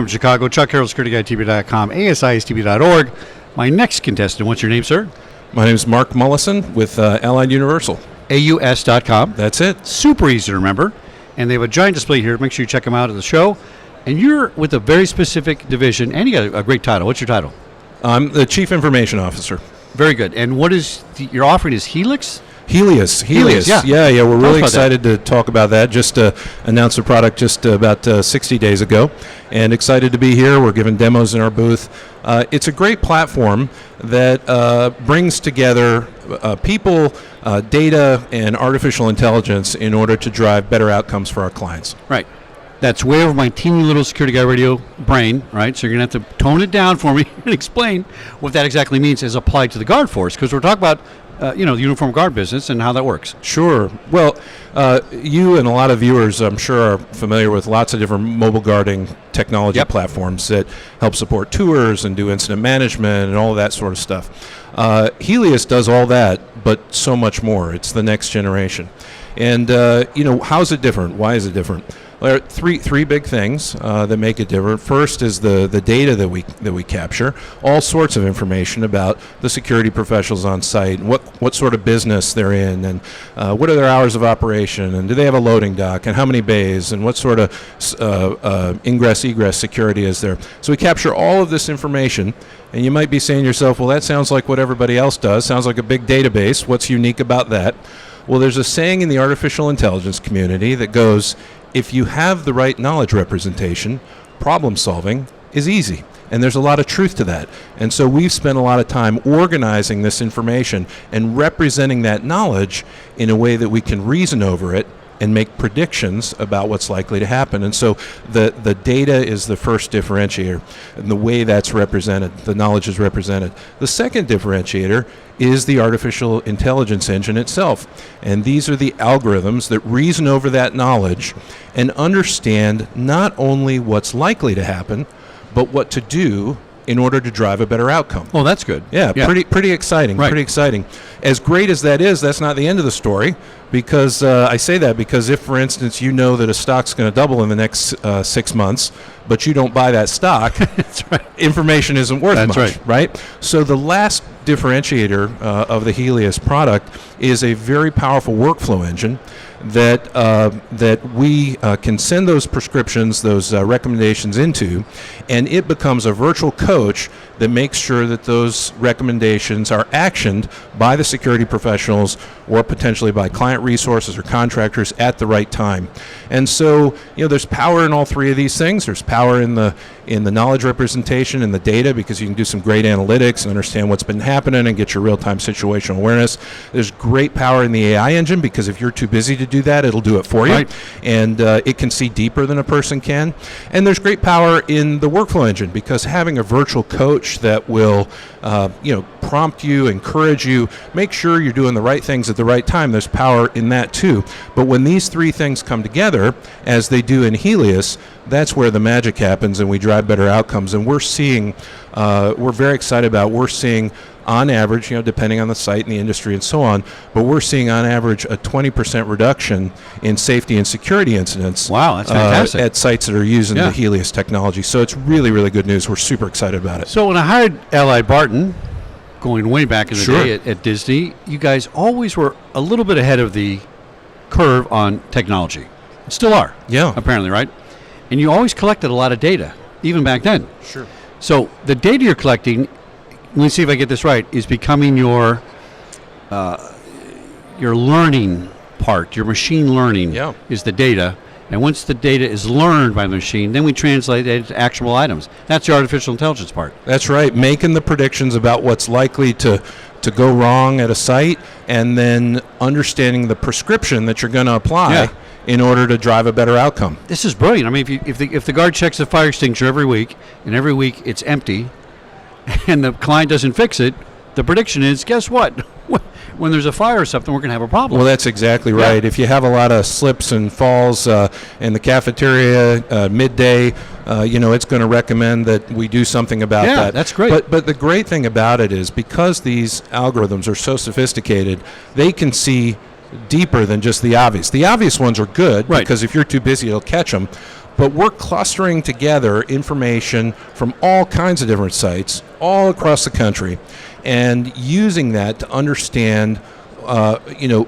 From Chicago, Chuck Carroll, SecurityGuideTV.com, ASISTV.org. My next contestant, what's your name, sir? My name is Mark Mullison with Allied Universal. AUS.com. That's it. Super easy to remember. And they have a giant display here. Make sure you check them out at the show. And you're with a very specific division, and you got a great title. What's your title? I'm the Chief Information Officer. Very good. And what is your offering is Helix? Helios. Yeah. We're really excited to talk about that. Just announced the product just about 60 days ago, and excited to be here. We're giving demos in our booth. It's a great platform that brings together people, data, and artificial intelligence in order to drive better outcomes for our clients. Right. That's way over my teeny little Security Guy Radio brain, right? So you're going to have to tone it down for me and explain what that exactly means as applied to the guard force, because we're talking about the uniform guard business and how that works. Sure. Well, you and a lot of viewers, I'm sure, are familiar with lots of different mobile guarding technology platforms that help support tours and do incident management and all of that sort of stuff. Helios does all that, but so much more. It's the next generation. And, how's it different? Why is it different? There are three big things that make it different. First is the data that we capture, all sorts of information about the security professionals on site, and what sort of business they're in, and what are their hours of operation, and do they have a loading dock, and how many bays, and what sort of ingress-egress security is there. So we capture all of this information, and you might be saying to yourself, well, that sounds like what everybody else does. Sounds like a big database. What's unique about that? Well, there's a saying in the artificial intelligence community that goes, if you have the right knowledge representation, problem solving is easy. And there's a lot of truth to that. And so we've spent a lot of time organizing this information and representing that knowledge in a way that we can reason over it and make predictions about what's likely to happen. And so the data is the first differentiator, and the way that's represented, the knowledge is represented. The second differentiator is the artificial intelligence engine itself. And these are the algorithms that reason over that knowledge and understand not only what's likely to happen, but what to do in order to drive a better outcome. Oh, that's good. Yeah. Pretty exciting. Right. Pretty exciting. As great as that is, that's not the end of the story, because I say that because if, for instance, you know that a stock's going to double in the next 6 months, but you don't buy that stock, that's right. Information isn't worth much. Right? So the last differentiator of the Helios product is a very powerful workflow engine that we can send those prescriptions, those recommendations into, and it becomes a virtual coach that makes sure that those recommendations are actioned by the security professionals or potentially by client resources or contractors at the right time. And so, there's power in all three of these things. There's power in the knowledge representation and the data, because you can do some great analytics and understand what's been happening and get your real-time situational awareness. There's great power in the AI engine, because if you're too busy to do that, it'll do it for you. Right. And it can see deeper than a person can. And there's great power in the workflow engine, because having a virtual coach that will prompt you, encourage you, make sure you're doing the right things at the right time, there's power in that too. But when these three things come together, as they do in Helios, that's where the magic happens and we drive better outcomes. And we're very excited about, we're seeing on average, depending on the site and the industry and so on, but we're seeing on average a 20% reduction in safety and security incidents. Wow, that's fantastic. At sites that are using the Helios technology. So it's really, really good news. We're super excited about it. So when I hired Allied Barton, going way back in the day at Disney, you guys always were a little bit ahead of the curve on technology. Still are. Yeah. Apparently, right? And you always collected a lot of data, even back then. Sure. So the data you're collecting, let me see if I get this right, is becoming your learning part, your machine learning is the data. And once the data is learned by the machine, then we translate it into actionable items. That's the artificial intelligence part. That's right. Making the predictions about what's likely to go wrong at a site, and then understanding the prescription that you're going to apply in order to drive a better outcome. This is brilliant. I mean, if the guard checks the fire extinguisher every week, and every week it's empty, and the client doesn't fix it, the prediction is, guess what? When there's a fire or something, we're going to have a problem. Well, that's exactly right. If you have a lot of slips and falls in the cafeteria midday, it's going to recommend that we do something about that. Yeah, that's great. But the great thing about it is, because these algorithms are so sophisticated, they can see deeper than just the obvious. The obvious ones are good, because if you're too busy, it'll catch them. but we're clustering together information from all kinds of different sites all across the country and using that to understand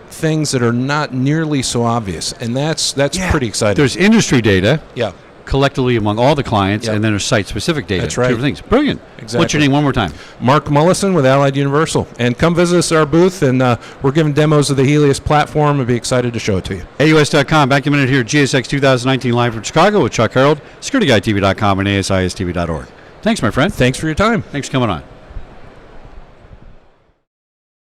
things that are not nearly so obvious. And that's pretty exciting. There's industry data. Yeah. Collectively among all the clients, Yep. and then there's site-specific data. That's right. Two different things. Brilliant. Exactly. What's your name one more time? Mark Mullison with Allied Universal. And come visit us at our booth, and we're giving demos of the Helios platform. I'd be excited to show it to you. AUS.com. Back in a minute here, GSX 2019 live from Chicago with Chuck Harold, SecurityGuideTV.com, and ASISTV.org. Thanks, my friend. Thanks for your time. Thanks for coming on.